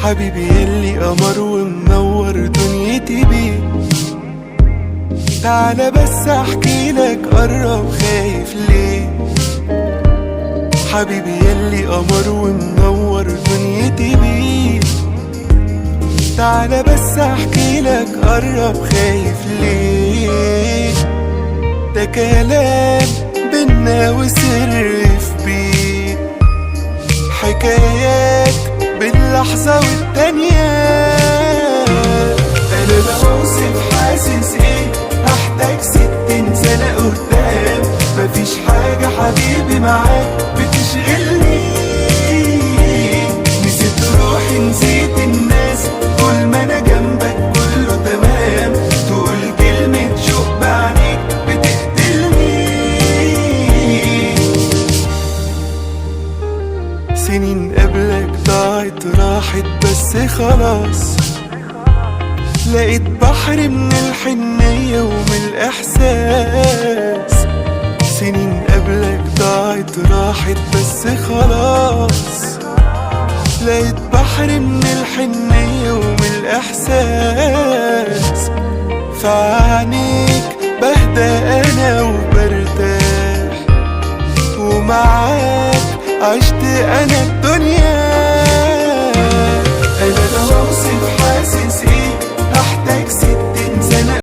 حبيبي يلي قمر ومنور دنيتي بيه. تعالى بس احكي لك، قرب خايف ليه؟ حبيبي يلي قمر ومنور دنيتي بيه. تعالى بس احكي لك، قرب خايف ليه؟ ده كلام بينا وسر في بيت، حكايات باللحظة والتانية. انا بوصف حاسس ايه، هحتاج 60 سنة قدام. مفيش حاجة حبيبي معاك بتشغلني، نسيت روحي نسيت الناس، طول ما انا جنبك كله تمام. تقول كلمة شوق بعينيك بتقتلني. سنين قبلك ضاعت راحت بس خلاص، لقيت بحر من الحنية ومن الإحساس. سنين قبلك ضاعت راحت بس خلاص، لقيت بحر من الحنية ومن الإحساس. فعنيك بهدى أنا وبرتاح، ومعاك عشت أنا الدنيا.